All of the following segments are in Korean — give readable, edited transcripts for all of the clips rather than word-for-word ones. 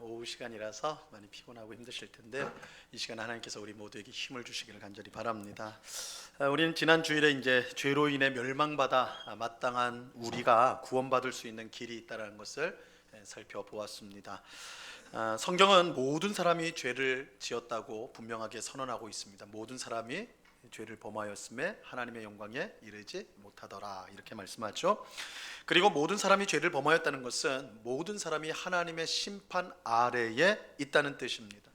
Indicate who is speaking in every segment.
Speaker 1: 오후 시간이라서 많이 피곤하고 힘드실 텐데 이 시간 하나님께서 우리 모두에게 힘을 주시기를 간절히 바랍니다. 우리는 지난 주일에 이제 죄로 인해 멸망받아 마땅한 우리가 구원받을 수 있는 길이 있다는 것을 살펴보았습니다. 성경은 모든 사람이 죄를 지었다고 분명하게 선언하고 있습니다. 모든 사람이 죄를 범하였음에 하나님의 영광에 이르지 못하더라, 이렇게 말씀하죠. 그리고 모든 사람이 죄를 범하였다는 것은 모든 사람이 하나님의 심판 아래에 있다는 뜻입니다.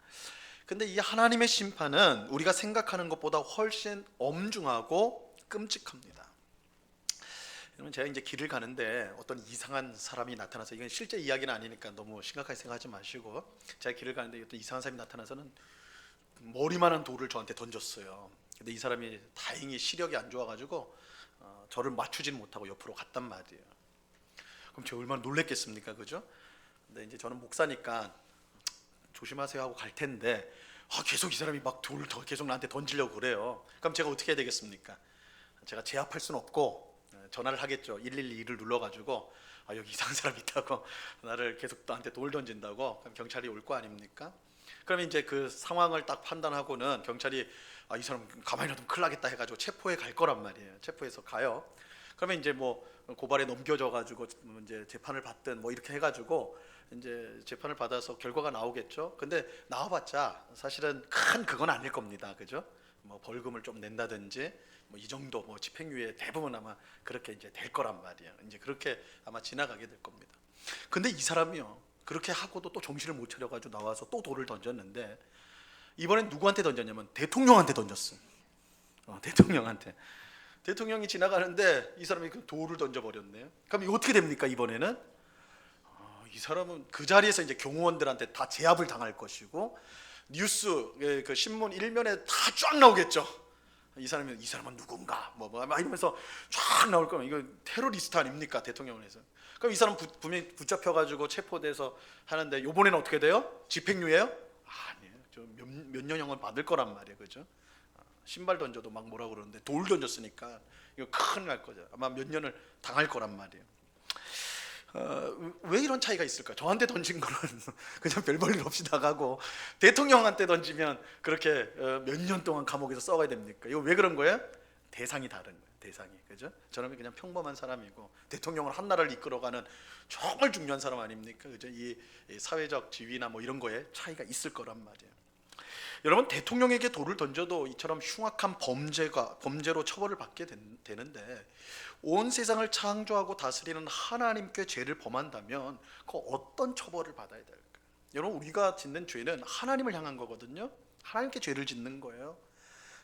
Speaker 1: 근데 이 하나님의 심판은 우리가 생각하는 것보다 훨씬 엄중하고 끔찍합니다. 여러분, 제가 이제 길을 가는데 어떤 이상한 사람이 나타나서, 이건 실제 이야기는 아니니까 너무 심각하게 생각하지 마시고, 제가 길을 가는데 어떤 이상한 사람이 나타나서는 머리만한 돌을 저한테 던졌어요. 근데 이 사람이 다행히 시력이 안 좋아가지고 저를 맞추진 못하고 옆으로 갔단 말이에요. 그럼 제가 얼마나 놀랬겠습니까, 그죠? 근데 이제 저는 목사니까 조심하세요 하고 갈 텐데 계속 이 사람이 막 돌을 계속 나한테 던지려고 그래요. 그럼 제가 어떻게 해야 되겠습니까? 제가 제압할 수는 없고 전화를 하겠죠. 112를 눌러가지고 여기 이상한 사람이 있다고, 나를 계속 나한테 돌 던진다고. 그럼 경찰이 올 거 아닙니까? 그러면 이제 그 상황을 딱 판단하고는 경찰이 이 사람 가만히 놔두면 큰일 나겠다 해가지고 체포해 갈 거란 말이에요. 체포해서 가요. 그러면 이제 뭐 고발에 넘겨져 가지고 이제 재판을 받든 뭐 이렇게 해가지고 이제 재판을 받아서 결과가 나오겠죠. 근데 나와봤자 사실은 큰 그건 아닐 겁니다, 그죠? 뭐 벌금을 좀 낸다든지 뭐 이 정도, 뭐 집행유예 대부분 아마 그렇게 이제 될 거란 말이에요. 이제 그렇게 아마 지나가게 될 겁니다. 근데 이 사람이요, 그렇게 하고도 또 정신을 못 차려가지고 나와서 또 돌을 던졌는데, 이번엔 누구한테 던졌냐면 대통령한테 던졌어. 대통령한테. 대통령이 지나가는데 이 사람이 그 돌을 던져버렸네요. 그럼 이거 어떻게 됩니까? 이번에는 이 사람은 그 자리에서 이제 경호원들한테 다 제압을 당할 것이고, 뉴스 그 신문 일면에 다 쫙 나오겠죠. 이 사람은 누군가 뭐 이러면서 쫙 나올 거면 이거 테러리스트 아닙니까, 대통령에서. 그럼 이 사람 분명히 붙잡혀가지고 체포돼서 하는데, 이번에는 어떻게 돼요? 집행유예요? 아니에요. 몇 년형을 받을 거란 말이에요, 그죠? 신발 던져도 막 뭐라 그러는데 돌 던졌으니까 이거 큰일 날 거죠. 아마 몇 년을 당할 거란 말이에요. 왜 이런 차이가 있을까? 저한테 던진 거는 그냥 별 볼 일 없이 나가고, 대통령한테 던지면 그렇게 몇 년 동안 감옥에서 썩어야 됩니까? 이거 왜 그런 거예요? 대상이 다른 거예요. 대상이, 그죠? 저는 그냥 평범한 사람이고, 대통령은 한 나라를 이끌어가는 정말 중요한 사람 아닙니까? 그죠? 이 사회적 지위나 뭐 이런 거에 차이가 있을 거란 말이에요. 여러분, 대통령에게 돌을 던져도 이처럼 흉악한 범죄로 처벌을 받게 되는데, 온 세상을 창조하고 다스리는 하나님께 죄를 범한다면 그 어떤 처벌을 받아야 될까? 여러분, 우리가 짓는 죄는 하나님을 향한 거거든요. 하나님께 죄를 짓는 거예요.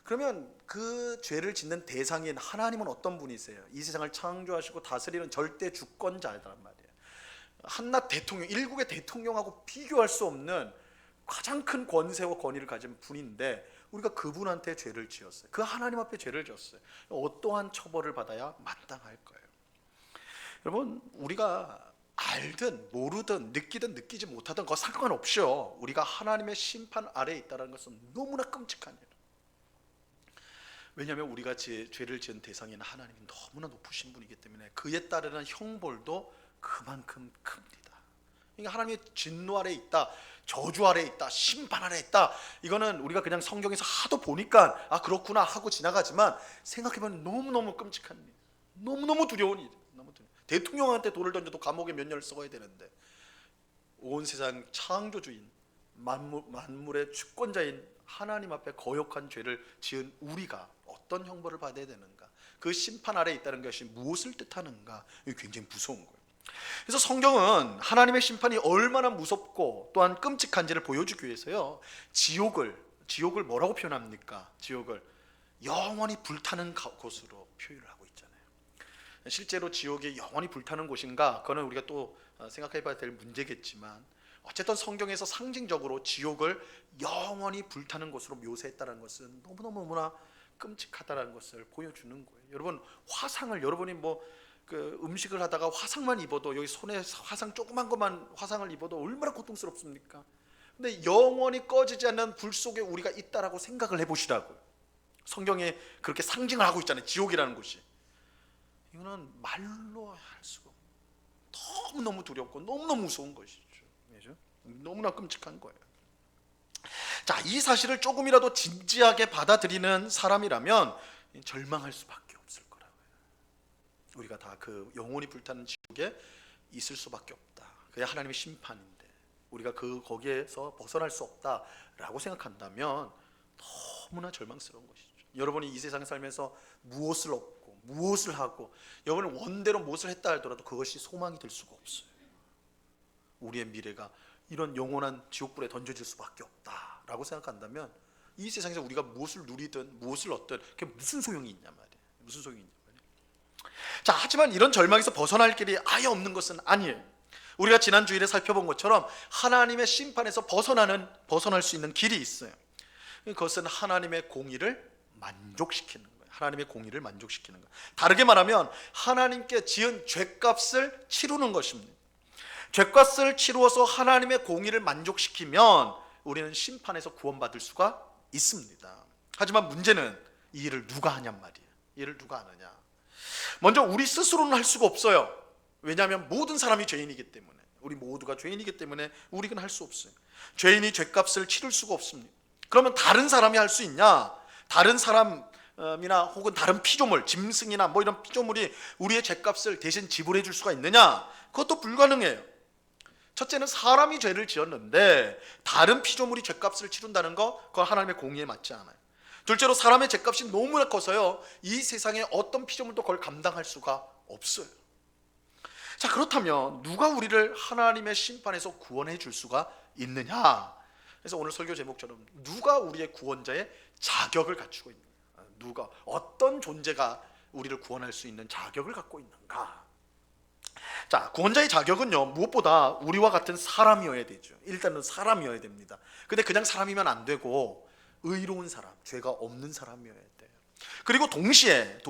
Speaker 1: 그러면 그 죄를 짓는 대상인 하나님은 어떤 분이세요? 이 세상을 창조하시고 다스리는 절대 주권자란 말이에요. 한낱 대통령, 일국의 대통령하고 비교할 수 없는 가장 큰 권세와 권위를 가진 분인데, 우리가 그분한테 죄를 지었어요. 그 하나님 앞에 죄를 지었어요. 어떠한 처벌을 받아야 마땅할 거예요? 여러분, 우리가 알든 모르든 느끼든 느끼지 못하든 그거 상관없이요, 우리가 하나님의 심판 아래에 있다는 것은 너무나 끔찍한 일. 왜냐하면 우리가 죄를 지은 대상인 하나님이 너무나 높으신 분이기 때문에 그에 따르는 형벌도 그만큼 큽니다. 그러니까 하나님의 진노 아래에 있다, 저주 아래에 있다, 심판 아래에 있다, 이거는 우리가 그냥 성경에서 하도 보니까 그렇구나 하고 지나가지만, 생각해보면 너무너무 끔찍한 일, 너무너무 두려운 일. 대통령한테 돌을 던져도 감옥에 몇 년을 썩어야 되는데, 온 세상 창조주인 만물의 주권자인 하나님 앞에 거역한 죄를 지은 우리가 어떤 형벌을 받아야 되는가, 그 심판 아래에 있다는 것이 무엇을 뜻하는가, 이게 굉장히 무서운 거예요. 그래서 성경은 하나님의 심판이 얼마나 무섭고 또한 끔찍한지를 보여주기 위해서요, 지옥을 뭐라고 표현합니까? 지옥을 영원히 불타는 곳으로 표현을 하고 있잖아요. 실제로 지옥이 영원히 불타는 곳인가? 그거는 우리가 또 생각해봐야 될 문제겠지만, 어쨌든 성경에서 상징적으로 지옥을 영원히 불타는 곳으로 묘사했다는 것은 너무나 끔찍하다는 것을 보여주는 거예요. 여러분, 화상을, 여러분이 그 음식을 하다가 화상만 입어도, 여기 손에 화상 조그만 것만 화상을 입어도 얼마나 고통스럽습니까? 근데 영원히 꺼지지 않는 불 속에 우리가 있다라고 생각을 해보시라고요. 성경에 그렇게 상징을 하고 있잖아요, 지옥이라는 곳이. 이거는 말로 할 수가 없고 너무너무 두렵고 너무너무 무서운 것이죠. 너무나 끔찍한 거예요. 자, 이 사실을 조금이라도 진지하게 받아들이는 사람이라면 절망할 수밖에 없을 거라고요. 우리가 다 그 영혼이 불타는 지옥에 있을 수밖에 없다. 그게 하나님의 심판인데 우리가 거기에서 벗어날 수 없다라고 생각한다면 너무나 절망스러운 것이죠. 여러분이 이 세상에 살면서 무엇을 얻고 무엇을 하고 여러분은 원대로 무엇을 했다 하더라도 그것이 소망이 될 수가 없어요. 우리의 미래가 이런 영원한 지옥불에 던져질 수밖에 없다라고 생각한다면 이 세상에서 우리가 무엇을 누리든 무엇을 얻든 그게 무슨 소용이 있냐 말이에요. 무슨 소용이 있냐 말이에요. 자, 하지만 이런 절망에서 벗어날 길이 아예 없는 것은 아니에요. 우리가 지난 주일에 살펴본 것처럼 하나님의 심판에서 벗어날 수 있는 길이 있어요. 그것은 하나님의 공의를 만족시키는 거예요. 하나님의 공의를 만족시키는 거예요. 다르게 말하면 하나님께 지은 죄값을 치르는 것입니다. 죄값을 치루어서 하나님의 공의를 만족시키면 우리는 심판에서 구원받을 수가 있습니다. 하지만 문제는 이 일을 누가 하냔 말이에요. 이 일을 누가 하느냐. 먼저 우리 스스로는 할 수가 없어요. 왜냐하면 모든 사람이 죄인이기 때문에, 우리 모두가 죄인이기 때문에 우리는 할 수 없어요. 죄인이 죄값을 치를 수가 없습니다. 그러면 다른 사람이 할 수 있냐? 다른 사람이나 혹은 다른 피조물, 짐승이나 뭐 이런 피조물이 우리의 죄값을 대신 지불해 줄 수가 있느냐? 그것도 불가능해요. 첫째는 사람이 죄를 지었는데 다른 피조물이 죄값을 치른다는 거, 그건 하나님의 공의에 맞지 않아요. 둘째로 사람의 죄값이 너무나 커서요, 이 세상에 어떤 피조물도 그걸 감당할 수가 없어요. 자, 그렇다면 누가 우리를 하나님의 심판에서 구원해 줄 수가 있느냐? 그래서 오늘 설교 제목처럼 누가 우리의 구원자의 자격을 갖추고 있는가? 누가, 어떤 존재가 우리를 구원할 수 있는 자격을 갖고 있는가? 자, 구원자의 자격은요, 무엇보다 우리와 같은 사람이어야 되죠. 일단은 사람이어야 됩니다. 근데 그냥 사람이면 안 되고 의로운 사람, 죄가 없는 사람이어야 돼요. 그리고 동시에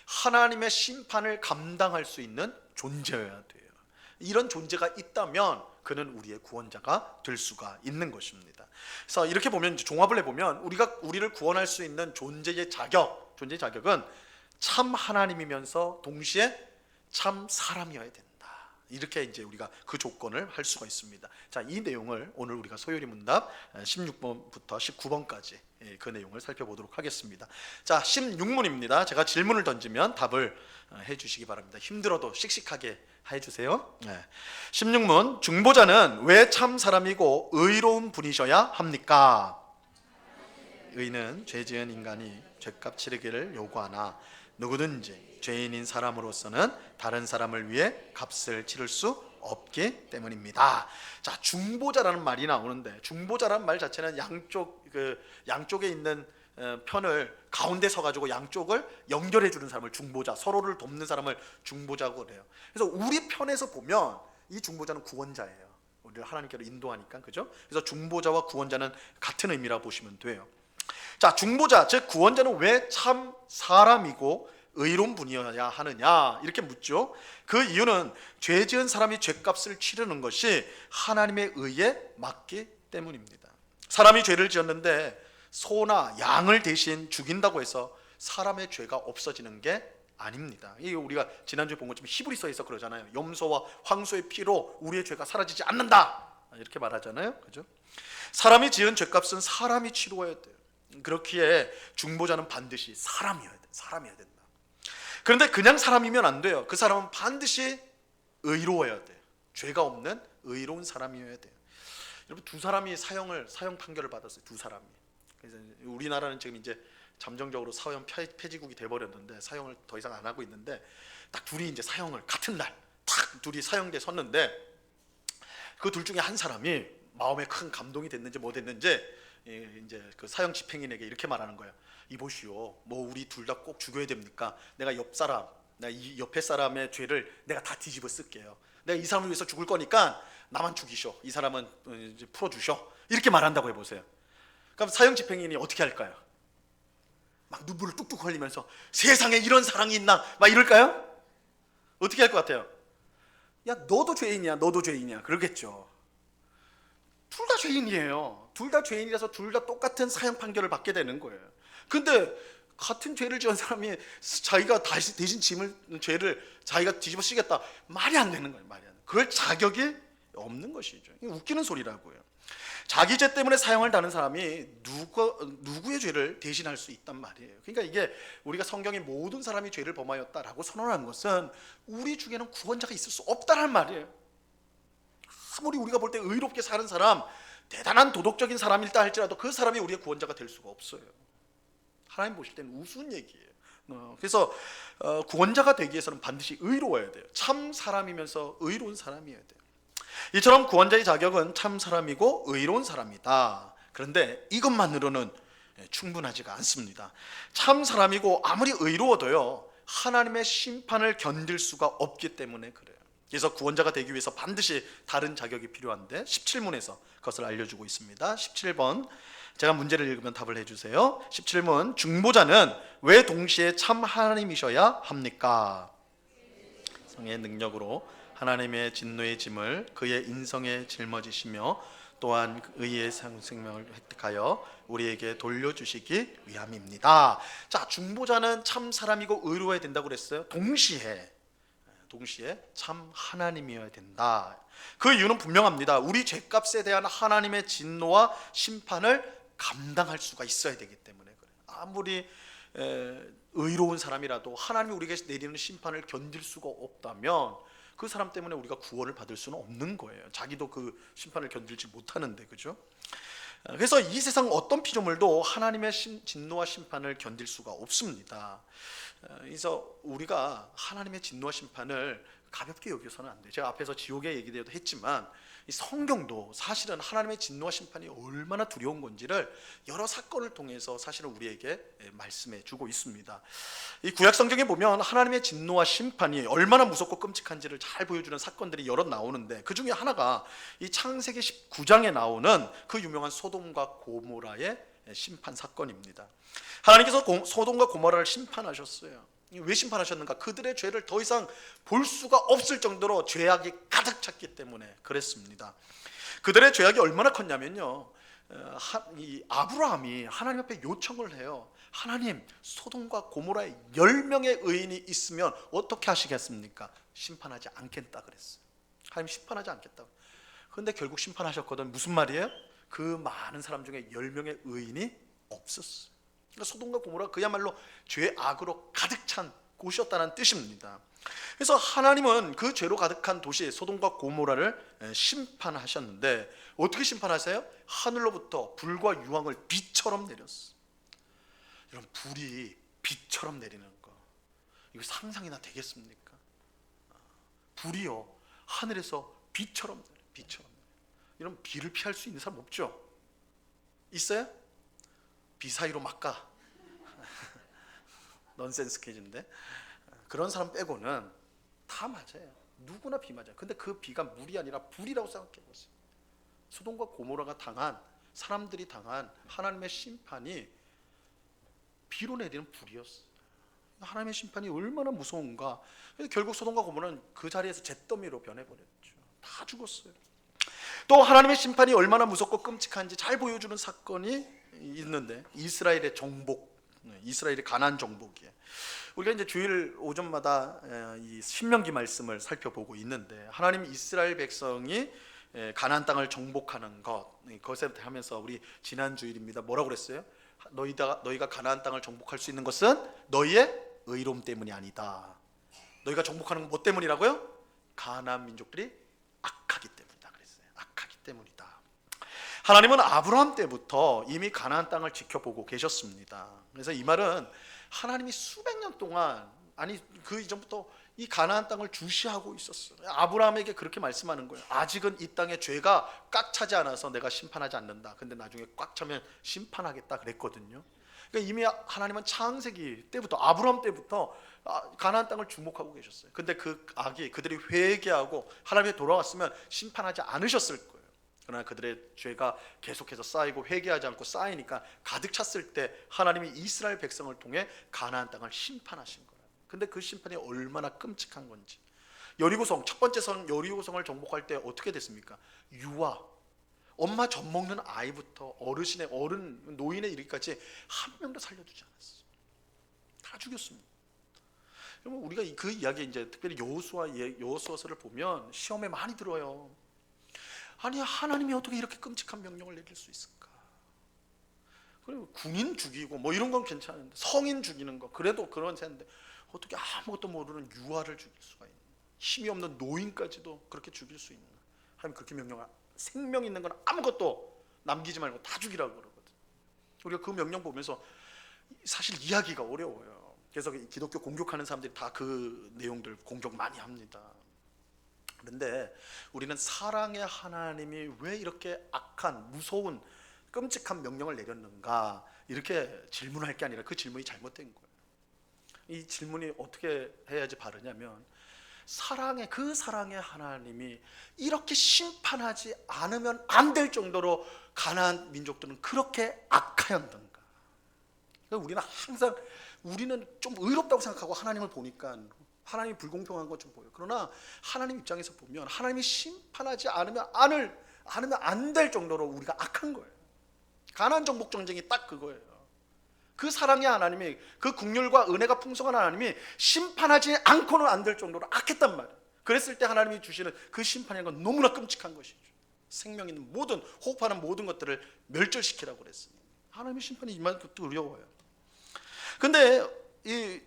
Speaker 1: 하나님의 심판을 감당할 수 있는 존재여야 돼요. 이런 존재가 있다면 그는 우리의 구원자가 될 수가 있는 것입니다. 그래서 이렇게 보면, 종합을 해보면 우리를 구원할 수 있는 존재의 자격은 참 하나님이면서 동시에 참 사람이어야 된다. 이렇게 이제 우리가 그 조건을 할 수가 있습니다. 자, 이 내용을 오늘 우리가 소요리 문답 16번부터 19번까지 그 내용을 살펴보도록 하겠습니다. 자, 16문입니다. 제가 질문을 던지면 답을 해주시기 바랍니다. 힘들어도 씩씩하게 해주세요. 16문, 중보자는 왜 참 사람이고 의로운 분이셔야 합니까? 의는 죄 지은 인간이 죄값 치르기를 요구하나 누구든지 죄인인 사람으로서는 다른 사람을 위해 값을 치를 수 없기 때문입니다. 자, 중보자라는 말이 나오는데, 중보자라는 말 자체는 양쪽에 있는 편을 가운데 서가지고 양쪽을 연결해 주는 사람을 중보자, 서로를 돕는 사람을 중보자고 그래요. 그래서 우리 편에서 보면 이 중보자는 구원자예요. 우리를 하나님께로 인도하니까, 그죠? 그래서 중보자와 구원자는 같은 의미라고 보시면 돼요. 자, 중보자, 즉 구원자는 왜 참 사람이고 의로운 분이어야 하느냐, 이렇게 묻죠. 그 이유는 죄 지은 사람이 죄값을 치르는 것이 하나님의 의에 맞기 때문입니다. 사람이 죄를 지었는데 소나 양을 대신 죽인다고 해서 사람의 죄가 없어지는 게 아닙니다. 이게 우리가 지난주에 본 것처럼 히브리서에서 그러잖아요. 염소와 황소의 피로 우리의 죄가 사라지지 않는다, 이렇게 말하잖아요. 그죠? 사람이 지은 죄값은 사람이 치루어야 돼요. 그렇기에 중보자는 반드시 사람이어야 된다. 그런데 그냥 사람이면 안 돼요. 그 사람은 반드시 의로워야 돼요. 죄가 없는 의로운 사람이어야 돼요. 여러분, 두 사람이 사형 판결을 받았어요. 두 사람이. 그래서 우리나라는 지금 이제 잠정적으로 사형 폐지국이 돼버렸는데 사형을 더 이상 안 하고 있는데, 딱 둘이 이제 사형을 같은 날 딱 둘이 사형대 섰는데, 그 둘 중에 한 사람이 마음에 큰 감동이 됐는지 뭐 됐는지 이제 그 사형 집행인에게 이렇게 말하는 거예요. 이보시오, 뭐 우리 둘 다 꼭 죽여야 됩니까? 내가 이 옆에 사람의 죄를 내가 다 뒤집어 쓸게요. 내가 이 사람을 위해서 죽을 거니까 나만 죽이셔. 이 사람은 이제 풀어주셔. 이렇게 말한다고 해보세요. 그럼 사형 집행인이 어떻게 할까요? 막 눈물을 뚝뚝 흘리면서 세상에 이런 사랑이 있나? 막 이럴까요? 어떻게 할 것 같아요? 야, 너도 죄인이야, 너도 죄인이야, 그러겠죠. 둘 다 죄인이에요. 둘 다 죄인이라서 둘 다 똑같은 사형 판결을 받게 되는 거예요. 근데 같은 죄를 지은 사람이 자기가 대신 죄를 자기가 뒤집어 쓰겠다, 말이 안 되는 거예요. 말이 안 돼. 그럴 자격이 없는 것이죠. 이게 웃기는 소리라고요. 자기 죄 때문에 사형을 당하는 사람이 누구의 죄를 대신할 수 있단 말이에요. 그러니까 이게 우리가 성경에 모든 사람이 죄를 범하였다라고 선언한 것은 우리 중에는 구원자가 있을 수 없다는 말이에요. 아무리 우리가 볼 때 의롭게 사는 사람, 대단한 도덕적인 사람일다 할지라도 그 사람이 우리의 구원자가 될 수가 없어요. 하나님 보실 때는 우스운 얘기예요. 그래서 구원자가 되기 위해서는 반드시 의로워야 돼요. 참 사람이면서 의로운 사람이어야 돼요. 이처럼 구원자의 자격은 참 사람이고 의로운 사람이다. 그런데 이것만으로는 충분하지가 않습니다. 참 사람이고 아무리 의로워도요, 하나님의 심판을 견딜 수가 없기 때문에 그래요. 그래서 구원자가 되기 위해서 반드시 다른 자격이 필요한데 17문에서 그것을 알려주고 있습니다. 17번 제가 문제를 읽으면 답을 해주세요. 17문 중보자는 왜 동시에 참 하나님이셔야 합니까? 성의 능력으로 하나님의 진노의 짐을 그의 인성에 짊어지시며 또한 의의 생명을 획득하여 우리에게 돌려주시기 위함입니다. 자, 중보자는 참 사람이고 의로워야 된다고 그랬어요. 동시에 참 하나님이어야 된다. 그 이유는 분명합니다. 우리 죄값에 대한 하나님의 진노와 심판을 감당할 수가 있어야 되기 때문에 그래요. 아무리 의로운 사람이라도 하나님이 우리에게 내리는 심판을 견딜 수가 없다면 그 사람 때문에 우리가 구원을 받을 수는 없는 거예요. 자기도 그 심판을 견딜지 못하는데, 그죠? 그래서 이 세상 어떤 피조물도 하나님의 진노와 심판을 견딜 수가 없습니다. 그래서 우리가 하나님의 진노와 심판을 가볍게 여겨서는 안 돼요. 제가 앞에서 지옥의 얘기도 했지만 이 성경도 사실은 하나님의 진노와 심판이 얼마나 두려운 건지를 여러 사건을 통해서 사실은 우리에게 말씀해 주고 있습니다. 이 구약 성경에 보면 하나님의 진노와 심판이 얼마나 무섭고 끔찍한지를 잘 보여주는 사건들이 여러 나오는데, 그 중에 하나가 이 창세기 19장에 나오는 그 유명한 소돔과 고모라의 심판 사건입니다. 하나님께서 소돔과 고모라를 심판하셨어요. 왜 심판하셨는가? 그들의 죄를 더 이상 볼 수가 없을 정도로 죄악이 가득 찼기 때문에 그랬습니다. 그들의 죄악이 얼마나 컸냐면요, 이 아브라함이 하나님 앞에 요청을 해요. 하나님, 소돔과 고모라에 10명의 의인이 있으면 어떻게 하시겠습니까? 심판하지 않겠다 그랬어요. 하나님 심판하지 않겠다. 그런데 결국 심판하셨거든. 무슨 말이에요? 그 많은 사람 중에 10명의 의인이 없었어요. 그러니까 소돔과 고모라 그야말로 죄악으로 가득 찬 곳이었다는 뜻입니다. 그래서 하나님은 그 죄로 가득한 도시 소돔과 고모라를 심판하셨는데 어떻게 심판하세요? 하늘로부터 불과 유황을 비처럼 내렸어요. 이런 불이 비처럼 내리는 거, 이거 상상이나 되겠습니까? 불이요, 하늘에서 비처럼 내려요. 비처럼. 이런 비를 피할 수 있는 사람 없죠? 있어요? 비 사이로 막 가. 넌센스 퀴즈인데, 그런 사람 빼고는 다 맞아요. 누구나 비 맞아요. 근데 그 비가 물이 아니라 불이라고 생각해 보세요. 소돔과 고모라가 당한, 사람들이 당한 하나님의 심판이 비로 내리는 불이었어요. 하나님의 심판이 얼마나 무서운가. 그래서 결국 소돔과 고모라는 그 자리에서 잿더미로 변해버렸죠. 다 죽었어요. 또 하나님의 심판이 얼마나 무섭고 끔찍한지 잘 보여주는 사건이 있는데, 이스라엘의 정복, 이스라엘의 가나안 정복이에요. 우리가 이제 주일 오전마다 이 신명기 말씀을 살펴보고 있는데, 하나님 이스라엘 백성이 가나안 땅을 정복하는 그것에 하면서 우리 지난 주일입니다. 뭐라고 그랬어요? 너희가 가나안 땅을 정복할 수 있는 것은 너희의 의로움 때문이 아니다. 너희가 정복하는 건 뭐 때문이라고요? 가나안 민족들이 악하기 때문이다 그랬어요. 악하기 때문이다. 하나님은 아브라함 때부터 이미 가나안 땅을 지켜보고 계셨습니다. 그래서 이 말은 하나님이 수백 년 동안, 아니 그 이전부터 이 가나안 땅을 주시하고 있었어요. 아브라함에게 그렇게 말씀하는 거예요. 아직은 이 땅에 죄가 꽉 차지 않아서 내가 심판하지 않는다. 근데 나중에 꽉 차면 심판하겠다 그랬거든요. 그러니까 이미 하나님은 창세기 때부터, 아브라함 때부터 가나안 땅을 주목하고 계셨어요. 근데 그 악이, 그들이 회개하고 하나님께 돌아왔으면 심판하지 않으셨을 거예요. 그러나 그들의 죄가 계속해서 쌓이고 회개하지 않고 쌓이니까 가득 찼을 때 하나님이 이스라엘 백성을 통해 가나안 땅을 심판하신 거예요. 근데 그 심판이 얼마나 끔찍한 건지. 여리고성, 첫 번째 성 여리고성을 정복할 때 어떻게 됐습니까? 유아, 엄마 젖 먹는 아이부터 노인에 이르기까지 한 명도 살려두지 않았어요. 다 죽였습니다. 그러면 우리가 그 이야기, 이제 특별히 여호수아서를 보면 시험에 많이 들어요. 아니 하나님이 어떻게 이렇게 끔찍한 명령을 내릴 수 있을까? 그리고 군인 죽이고 뭐 이런 건 괜찮은데 성인 죽이는 거 그래도 그런 셈인데 어떻게 아무것도 모르는 유아를 죽일 수가 있는, 힘이 없는 노인까지도 그렇게 죽일 수 있는, 하나님 그렇게 명령을, 생명 있는 건 아무것도 남기지 말고 다 죽이라고 그러거든. 우리가 그 명령 보면서 사실 이해하기가 어려워요. 그래서 기독교 공격하는 사람들이 다 그 내용들 공격 많이 합니다. 그런데 우리는 사랑의 하나님이 왜 이렇게 악한 무서운 끔찍한 명령을 내렸는가 이렇게 질문할 게 아니라 그 질문이 잘못된 거예요. 이 질문이 어떻게 해야지 바르냐면, 그 사랑의 하나님이 이렇게 심판하지 않으면 안 될 정도로 가나안 민족들은 그렇게 악하였던가. 우리는 좀 의롭다고 생각하고 하나님을 보니까 하나님이 불공평한 것 좀 보여요. 그러나 하나님 입장에서 보면 하나님이 심판하지 않으면 안 될 정도로 우리가 악한 거예요. 가나안 정복 전쟁이 딱 그거예요. 그 사랑의 하나님이, 그 긍휼과 은혜가 풍성한 하나님이 심판하지 않고는 안 될 정도로 악했단 말이에요. 그랬을 때 하나님이 주시는 그 심판이라는 건 너무나 끔찍한 것이죠. 생명 있는 모든, 호흡하는 모든 것들을 멸절시키라고 그랬으니 하나님의 심판이 임하는 것도 어려워요. 근데 이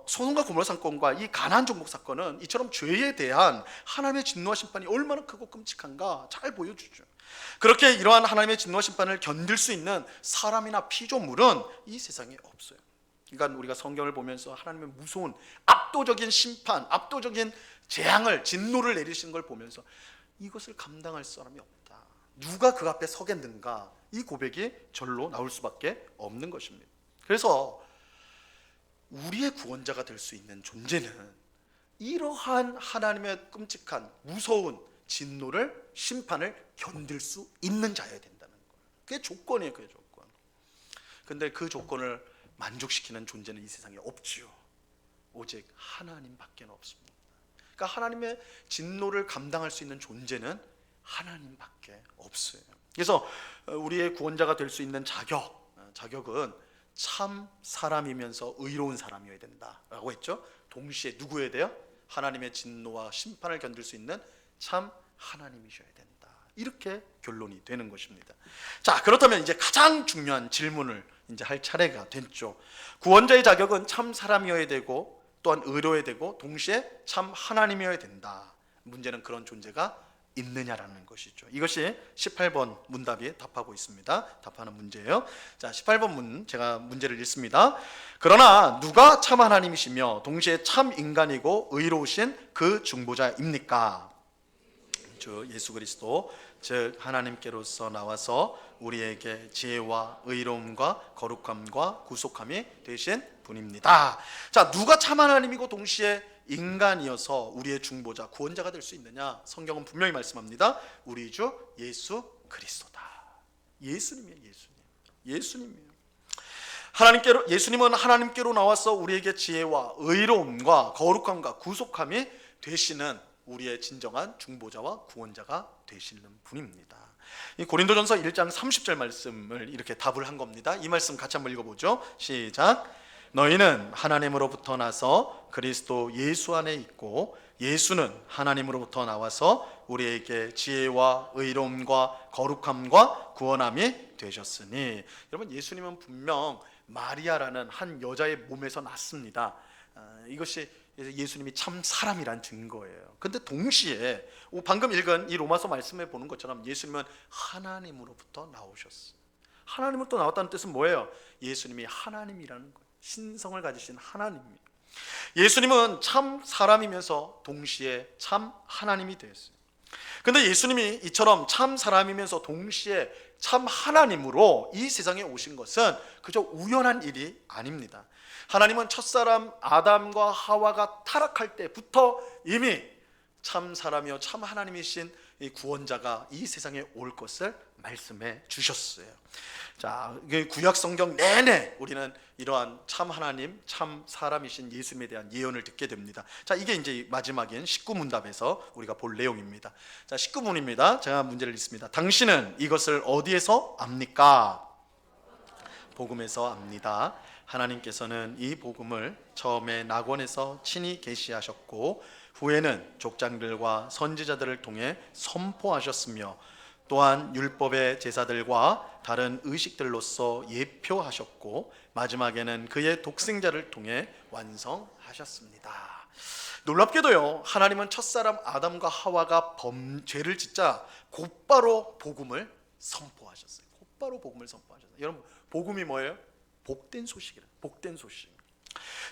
Speaker 1: 소돔과 고모라 사건과 이 가나안 정복 사건은 이처럼 죄에 대한 하나님의 진노와 심판이 얼마나 크고 끔찍한가 잘 보여주죠. 그렇게 이러한 하나님의 진노와 심판을 견딜 수 있는 사람이나 피조물은 이 세상에 없어요. 그러니까 우리가 성경을 보면서 하나님의 무서운 압도적인 심판, 압도적인 재앙을, 진노를 내리시는 걸 보면서 이것을 감당할 사람이 없다, 누가 그 앞에 서겠는가, 이 고백이 절로 나올 수밖에 없는 것입니다. 그래서 우리의 구원자가 될 수 있는 존재는 이러한 하나님의 끔찍한 무서운 진노를, 심판을 견딜 수 있는 자여야 된다는 거예요. 그게 조건이에요. 그게 조건. 근데 그 조건을 만족시키는 존재는 이 세상에 없지요. 오직 하나님밖에 없습니다. 그러니까 하나님의 진노를 감당할 수 있는 존재는 하나님밖에 없어요. 그래서 우리의 구원자가 될 수 있는 자격은 참 사람이면서 의로운 사람이어야 된다라고 했죠. 동시에 누구여야 돼요? 하나님의 진노와 심판을 견딜 수 있는 참 하나님이셔야 된다, 이렇게 결론이 되는 것입니다. 자, 그렇다면 이제 가장 중요한 질문을 이제 할 차례가 됐죠. 구원자의 자격은 참 사람이어야 되고 또한 의로워야 되고 동시에 참 하나님이어야 된다. 문제는 그런 존재가 있느냐라는 것이죠. 이것이 18번 문답이 답하고 있습니다. 답하는 문제예요. 자, 18번 제가 문제를 읽습니다. 그러나 누가 참 하나님이시며 동시에 참 인간이고 의로우신 그 중보자입니까? 주 예수 그리스도, 즉 하나님께로서 나와서 우리에게 지혜와 의로움과 거룩함과 구속함이 되신 분입니다. 자, 누가 참 하나님이고 동시에 인간이어서 우리의 중보자, 구원자가 될 수 있느냐? 성경은 분명히 말씀합니다. 우리 주 예수 그리스도다. 예수님이에요. 예수님이에요. 예수님은 하나님께로 나와서 우리에게 지혜와 의로움과 거룩함과 구속함이 되시는 우리의 진정한 중보자와 구원자가 되시는 분입니다. 이 고린도전서 1장 30절 말씀을 이렇게 답을 한 겁니다. 이 말씀 같이 한번 읽어보죠. 시작. 너희는 하나님으로부터 나서 그리스도 예수 안에 있고 예수는 하나님으로부터 나와서 우리에게 지혜와 의로움과 거룩함과 구원함이 되셨으니. 여러분, 예수님은 분명 마리아라는 한 여자의 몸에서 났습니다. 이것이 예수님이 참 사람이란 증거예요. 근데 동시에 방금 읽은 이 로마서 말씀에 보는 것처럼 예수님은 하나님으로부터 나오셨어요. 하나님으로부터 나왔다는 뜻은 뭐예요? 예수님이 하나님이라는 거예요. 신성을 가지신 하나님입니다. 예수님은 참 사람이면서 동시에 참 하나님이 되었어요. 근데 예수님이 이처럼 참 사람이면서 동시에 참 하나님으로 이 세상에 오신 것은 그저 우연한 일이 아닙니다. 하나님은 첫사람 아담과 하와가 타락할 때부터 이미 참 사람이요 참 하나님이신 이 구원자가 이 세상에 올 것을 말씀해 주셨어요. 자, 구약 성경 내내 우리는 이러한 참 하나님, 참 사람이신 예수님에 대한 예언을 듣게 됩니다. 자, 이게 이제 마지막인 19문답에서 우리가 볼 내용입니다. 자, 19문입니다. 제가 문제를 읽습니다. 당신은 이것을 어디에서 압니까? 복음에서 압니다. 하나님께서는 이 복음을 처음에 낙원에서 친히 계시하셨고 후에는 족장들과 선지자들을 통해 선포하셨으며 또한 율법의 제사들과 다른 의식들로서 예표하셨고 마지막에는 그의 독생자를 통해 완성하셨습니다. 놀랍게도요, 하나님은 첫사람 아담과 하와가 죄를 짓자 곧바로 복음을 선포하셨어요. 곧바로 복음을 선포하셨어요. 여러분, 복음이 뭐예요? 복된 소식이라. 복된 소식.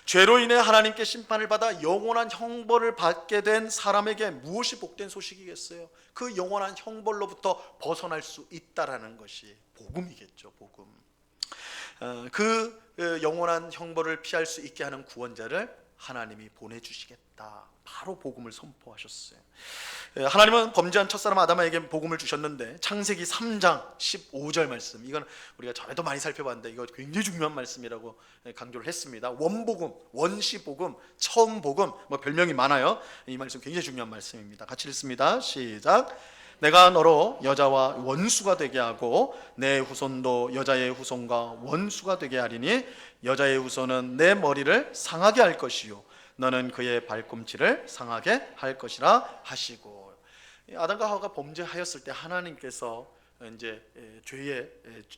Speaker 1: 죄로 인해 하나님께 심판을 받아 영원한 형벌을 받게 된 사람에게 무엇이 복된 소식이겠어요? 그 영원한 형벌로부터 벗어날 수 있다라는 것이 복음이겠죠. 복음. 그 영원한 형벌을 피할 수 있게 하는 구원자를 하나님이 보내주시겠다. 바로 복음을 선포하셨어요. 하나님은 범죄한 첫사람 아담에게 복음을 주셨는데 창세기 3장 15절 말씀, 이건 우리가 전에도 많이 살펴봤는데 이거 굉장히 중요한 말씀이라고 강조를 했습니다. 원복음, 원시복음, 처음복음, 뭐 별명이 많아요. 이 말씀 굉장히 중요한 말씀입니다. 같이 읽습니다. 시작. 내가 너로 여자와 원수가 되게 하고 내 후손도 여자의 후손과 원수가 되게 하리니 여자의 후손은 내 머리를 상하게 할 것이요 너는 그의 발꿈치를 상하게 할 것이라 하시고, 아담과 하와가 범죄하였을 때 하나님께서 이제 죄의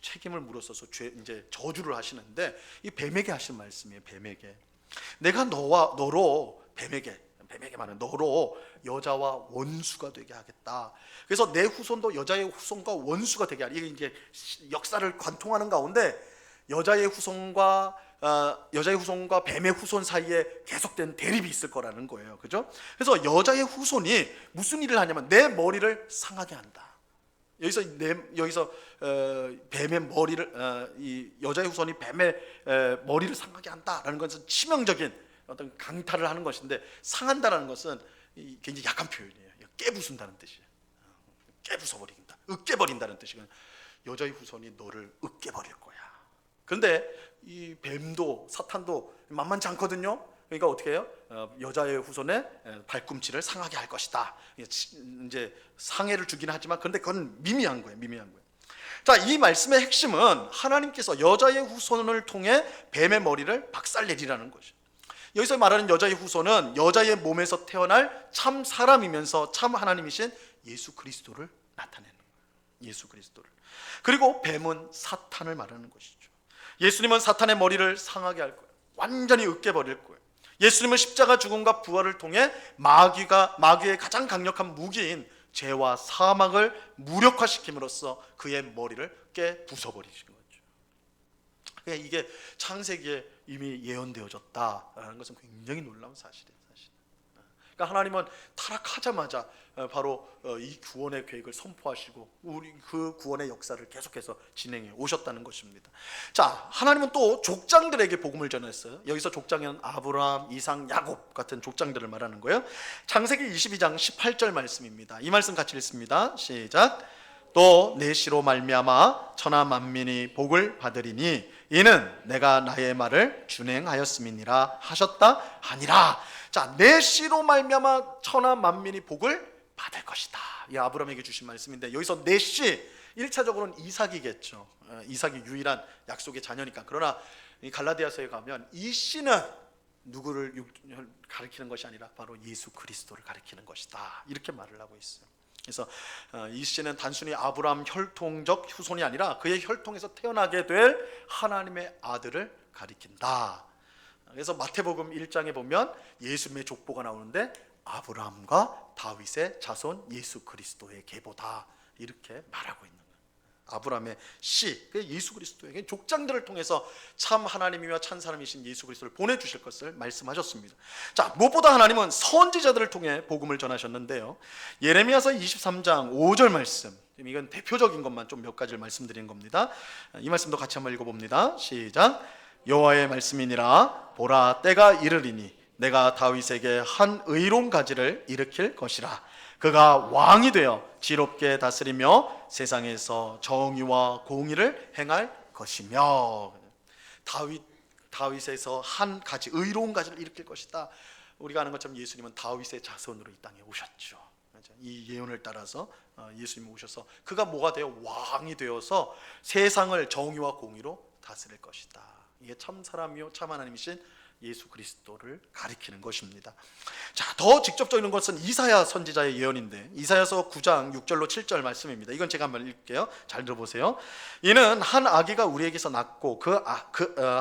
Speaker 1: 책임을 물어서서 이제 저주를 하시는데 이 뱀에게 하신 말씀이에요. 뱀에게 내가 너로 뱀에게 말은 너로 여자와 원수가 되게 하겠다. 그래서 내 후손도 여자의 후손과 원수가 되게 하리. 이게 이제 역사를 관통하는 가운데 여자의 후손과 뱀의 후손 사이에 계속된 대립이 있을 거라는 거예요. 그죠? 그래서 여자의 후손이 무슨 일을 하냐면 내 머리를 상하게 한다. 여기서 뱀의 머리를 이 여자의 후손이 뱀의 머리를 상하게 한다라는 것은 치명적인 어떤 강탈을 하는 것인데, 상한다라는 것은 굉장히 약한 표현이에요. 깨부순다는 뜻이에요. 깨부숴버린다, 으깨버린다는 뜻이거든요. 여자의 후손이 너를 으깨버릴 거야. 그런데 이 뱀도 사탄도 만만치 않거든요. 그러니까 어떻게 해요? 여자의 후손의 발꿈치를 상하게 할 것이다. 이제 상해를 주긴 하지만 그런데 그건 미미한 거예요. 자, 이 말씀의 핵심은 하나님께서 여자의 후손을 통해 뱀의 머리를 박살내리라는 것이에요. 여기서 말하는 여자의 후손은 여자의 몸에서 태어날 참 사람이면서 참 하나님이신 예수 그리스도를 나타내는 거예요. 예수 그리스도를. 그리고 뱀은 사탄을 말하는 것이죠. 예수님은 사탄의 머리를 상하게 할 거예요. 완전히 으깨버릴 거예요. 예수님은 십자가 죽음과 부활을 통해 마귀의 가장 강력한 무기인 죄와 사망을 무력화시킴으로써 그의 머리를 깨부숴버리신 거죠. 이게 창세기에 이미 예언되어졌다라는 것은 굉장히 놀라운 사실이에요. 그러니까 하나님은 타락하자마자 바로 이 구원의 계획을 선포하시고 우리 그 구원의 역사를 계속해서 진행해 오셨다는 것입니다. 자, 하나님은 또 족장들에게 복음을 전했어요. 여기서 족장은 아브라함, 이삭, 야곱 같은 족장들을 말하는 거예요. 창세기 22장 18절 말씀입니다. 이 말씀 같이 읽습니다. 시작. 또 내 씨로 말미암아 천하 만민이 복을 받으리니 이는 내가 나의 말을 준행하였음이니라 하셨다 하니라. 자, 내 씨로 말미암아 천하 만민이 복을 받을 것이다. 이 아브라함에게 주신 말씀인데 여기서 내 씨 1차적으로는 이삭이겠죠. 이삭이 유일한 약속의 자녀니까. 그러나 이 갈라디아서에 가면 이 씨는 누구를 가리키는 것이 아니라 바로 예수 그리스도를 가리키는 것이다. 이렇게 말을 하고 있어요. 그래서 이 씨는 단순히 아브라함 혈통적 후손이 아니라 그의 혈통에서 태어나게 될 하나님의 아들을 가리킨다. 그래서 마태복음 1장에 보면 예수님의 족보가 나오는데 아브라함과 다윗의 자손 예수 그리스도의 계보다 이렇게 말하고 있는 거예요. 아브라함의 씨, 예수 그리스도에게 족장들을 통해서 참 하나님이며 참 사람이신 예수 그리스도를 보내주실 것을 말씀하셨습니다. 자, 무엇보다 하나님은 선지자들을 통해 복음을 전하셨는데요. 예레미야서 23장 5절 말씀, 이건 대표적인 것만 좀 몇 가지를 말씀드리는 겁니다. 이 말씀도 같이 한번 읽어봅니다. 시작. 여호와의 말씀이니라. 보라, 때가 이르리니 내가 다윗에게 한 의로운 가지를 일으킬 것이라. 그가 왕이 되어 지롭게 다스리며 세상에서 정의와 공의를 행할 것이며. 다윗에서 한 가지, 의로운 가지를 일으킬 것이다. 우리가 아는 것처럼 예수님은 다윗의 자손으로 이 땅에 오셨죠. 이 예언을 따라서 예수님이 오셔서 그가 뭐가 되어 왕이 되어서 세상을 정의와 공의로 다스릴 것이다. 이게 참 사람이요 참 하나님이신 예수 그리스도를 가리키는 것입니다. 자, 더 직접적인 것은 이사야 선지자의 예언인데 이사야서 9장 6절로 7절 말씀입니다. 이건 제가 한번 읽을게요. 잘 들어보세요. 이는 한 아기가 우리에게서 낳고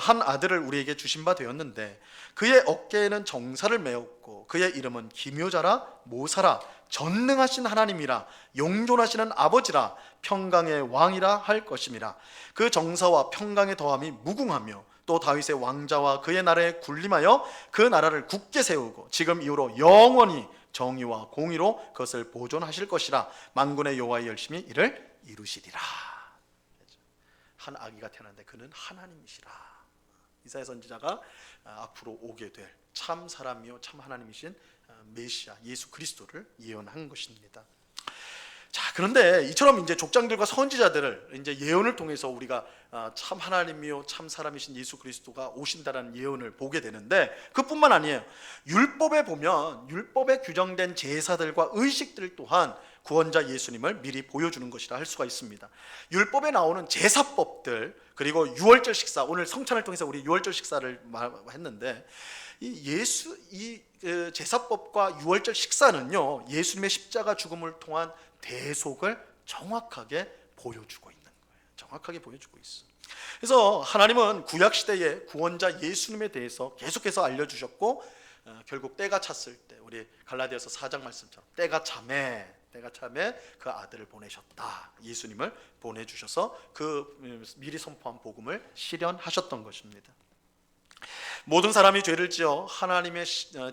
Speaker 1: 한 아들을 우리에게 주신 바 되었는데 그의 어깨에는 정사를 메었고 그의 이름은 기묘자라 모사라 전능하신 하나님이라 영존하시는 아버지라 평강의 왕이라 할 것임이라. 그 정사와 평강의 더함이 무궁하며 또 다윗의 왕자와 그의 나라에 군림하여 그 나라를 굳게 세우고 지금 이후로 영원히 정의와 공의로 그것을 보존하실 것이라. 만군의 여호와의 열심히 이를 이루시리라. 한 아기가 태어났는데 그는 하나님이시라. 이사야 선지자가 앞으로 오게 될 참 사람이요 참 하나님이신 메시아 예수 그리스도를 예언한 것입니다. 자, 그런데 이처럼 이제 족장들과 선지자들을 이제 예언을 통해서 우리가 참 하나님이요 참 사람이신 예수 그리스도가 오신다라는 예언을 보게 되는데 그뿐만 아니에요. 율법에 보면 율법에 규정된 제사들과 의식들 또한 구원자 예수님을 미리 보여주는 것이라 할 수가 있습니다. 율법에 나오는 제사법들 그리고 유월절 식사, 오늘 성찬을 통해서 우리 유월절 식사를 했는데 이 제사법과 유월절 식사는요 예수님의 십자가 죽음을 통한 대속을 정확하게 보여주고 있는 거예요. 정확하게 보여주고 있어. 그래서 하나님은 구약 시대에 구원자 예수님에 대해서 계속해서 알려주셨고 결국 때가 찼을 때 우리 갈라디아서 4장 말씀처럼 때가 참에 그 아들을 보내셨다. 예수님을 보내주셔서 그 미리 선포한 복음을 실현하셨던 것입니다. 모든 사람이 죄를 지어 하나님의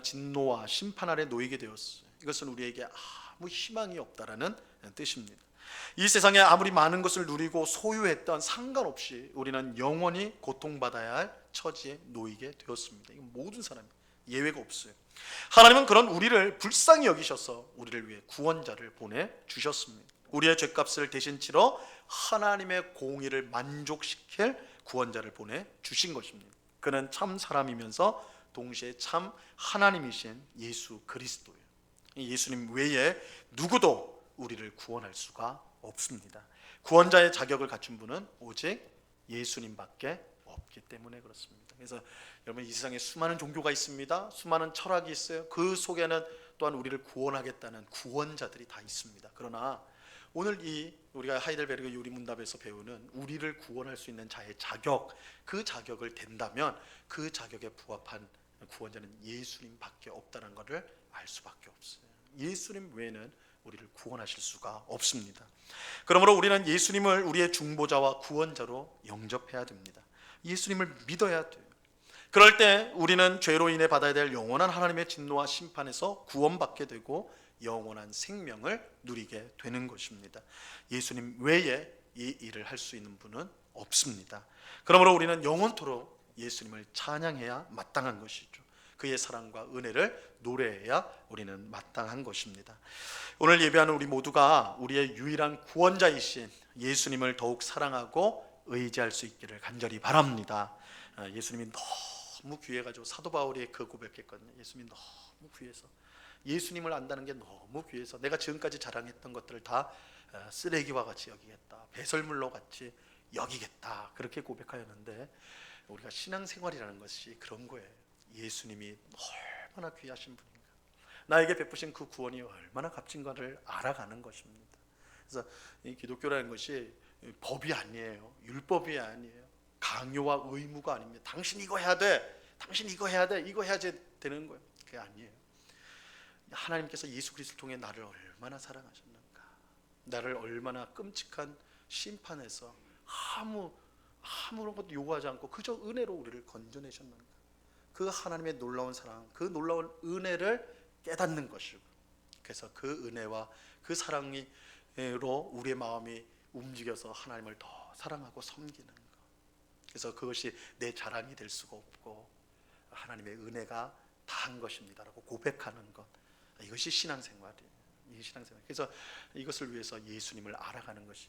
Speaker 1: 진노와 심판 아래 놓이게 되었어요. 이것은 우리에게 아무 희망이 없다라는 뜻입니다. 이 세상에 아무리 많은 것을 누리고 소유했던 상관없이 우리는 영원히 고통받아야 할 처지에 놓이게 되었습니다. 이건 모든 사람이 예외가 없어요. 하나님은 그런 우리를 불쌍히 여기셔서 우리를 위해 구원자를 보내주셨습니다. 우리의 죄값을 대신 치러 하나님의 공의를 만족시킬 구원자를 보내주신 것입니다. 그는 참 사람이면서 동시에 참 하나님이신 예수 그리스도예요. 예수님 외에 누구도 우리를 구원할 수가 없습니다. 구원자의 자격을 갖춘 분은 오직 예수님밖에 없기 때문에 그렇습니다. 그래서 여러분 이 세상에 수많은 종교가 있습니다. 수많은 철학이 있어요. 그 속에는 또한 우리를 구원하겠다는 구원자들이 다 있습니다. 그러나 오늘 우리가 하이델베르그 유리문답에서 배우는 우리를 구원할 수 있는 자의 자격, 그 자격을 댄다면 그 자격에 부합한 구원자는 예수님밖에 없다는 것을 알 수밖에 없어요. 예수님 외에는 우리를 구원하실 수가 없습니다. 그러므로 우리는 예수님을 우리의 중보자와 구원자로 영접해야 됩니다. 예수님을 믿어야 돼요. 그럴 때 우리는 죄로 인해 받아야 될 영원한 하나님의 진노와 심판에서 구원받게 되고 영원한 생명을 누리게 되는 것입니다. 예수님 외에 이 일을 할 수 있는 분은 없습니다. 그러므로 우리는 영원토록 예수님을 찬양해야 마땅한 것이죠. 그의 사랑과 은혜를 노래해야 우리는 마땅한 것입니다. 오늘 예배하는 우리 모두가 우리의 유일한 구원자이신 예수님을 더욱 사랑하고 의지할 수 있기를 간절히 바랍니다. 예수님이 너무 귀해가지고 사도 바울이 그 고백했거든요. 예수님이 너무 귀해서, 예수님을 안다는 게 너무 귀해서 내가 지금까지 자랑했던 것들을 다 쓰레기와 같이 여기겠다, 배설물로 같이 여기겠다, 그렇게 고백하였는데 우리가 신앙생활이라는 것이 그런 거예요. 예수님이 얼마나 귀하신 분인가, 나에게 베푸신 그 구원이 얼마나 값진가를 알아가는 것입니다. 그래서 이 기독교라는 것이 법이 아니에요. 율법이 아니에요. 강요와 의무가 아닙니다. 당신 이거 해야 돼, 당신 이거 해야 돼, 이거 해야지 되는 거예요. 그게 아니에요. 하나님께서 예수 그리스도를 통해 나를 얼마나 사랑하셨는가, 나를 얼마나 끔찍한 심판에서 아무런 것도 요구하지 않고 그저 은혜로 우리를 건져내셨는가, 그 하나님의 놀라운 사랑, 그 놀라운 은혜를 깨닫는 것이고, 그래서 그 은혜와 그 사랑으로 우리의 마음이 움직여서 하나님을 더 사랑하고 섬기는 것, 그래서 그것이 내 자랑이 될 수가 없고 하나님의 은혜가 다한 것입니다라고 고백하는 것, 이것이 신앙생활이에요. 이게 신앙생활. 그래서 이것을 위해서 예수님을 알아가는 것이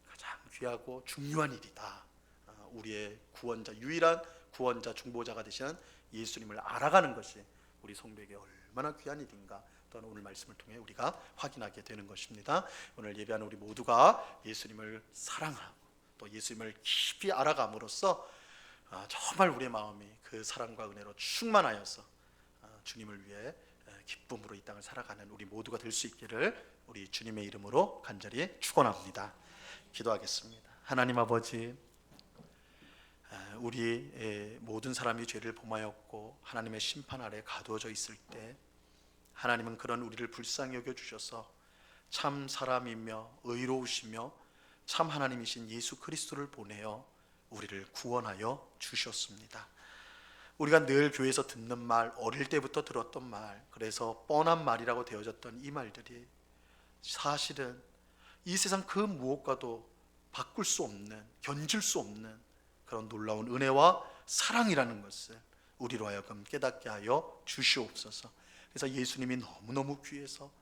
Speaker 1: 가장 귀하고 중요한 일이다. 우리의 구원자, 유일한 구원자, 중보자가 되시는 예수님을 알아가는 것이 우리 성도에게 얼마나 귀한 일인가, 또한 오늘 말씀을 통해 우리가 확인하게 되는 것입니다. 오늘 예배하는 우리 모두가 예수님을 사랑하고 또 예수님을 깊이 알아감으로써 정말 우리의 마음이 그 사랑과 은혜로 충만하여서 주님을 위해 기쁨으로 이 땅을 살아가는 우리 모두가 될 수 있기를 우리 주님의 이름으로 간절히 축원합니다. 기도하겠습니다. 하나님 아버지, 우리 모든 사람이 죄를 범하였고 하나님의 심판 아래 가두어져 있을 때 하나님은 그런 우리를 불쌍히 여겨주셔서 참 사람이며 의로우시며 참 하나님이신 예수 그리스도를 보내어 우리를 구원하여 주셨습니다. 우리가 늘 교회에서 듣는 말, 어릴 때부터 들었던 말, 그래서 뻔한 말이라고 되어졌던 이 말들이 사실은 이 세상 그 무엇과도 바꿀 수 없는, 견줄 수 없는 그런 놀라운 은혜와 사랑이라는 것을 우리로 하여금 깨닫게 하여 주시옵소서. 그래서 예수님이 너무너무 귀해서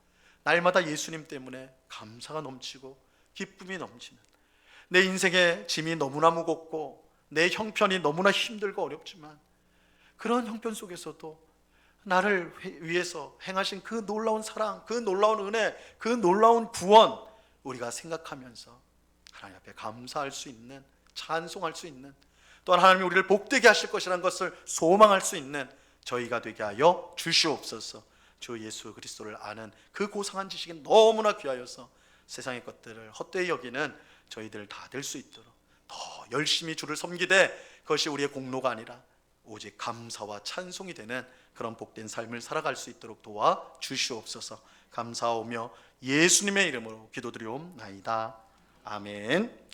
Speaker 1: 날마다 예수님 때문에 감사가 넘치고 기쁨이 넘치는, 내 인생의 짐이 너무나 무겁고 내 형편이 너무나 힘들고 어렵지만 그런 형편 속에서도 나를 위해서 행하신 그 놀라운 사랑, 그 놀라운 은혜, 그 놀라운 구원 우리가 생각하면서 하나님 앞에 감사할 수 있는, 찬송할 수 있는, 또한 하나님이 우리를 복되게 하실 것이라는 것을 소망할 수 있는 저희가 되게 하여 주시옵소서. 주 예수 그리스도를 아는 그 고상한 지식이 너무나 귀하여서 세상의 것들을 헛되이 여기는 저희들 다 될 수 있도록 더 열심히 주를 섬기되 그것이 우리의 공로가 아니라 오직 감사와 찬송이 되는 그런 복된 삶을 살아갈 수 있도록 도와 주시옵소서. 감사하며 예수님의 이름으로 기도드리옵나이다. 아멘.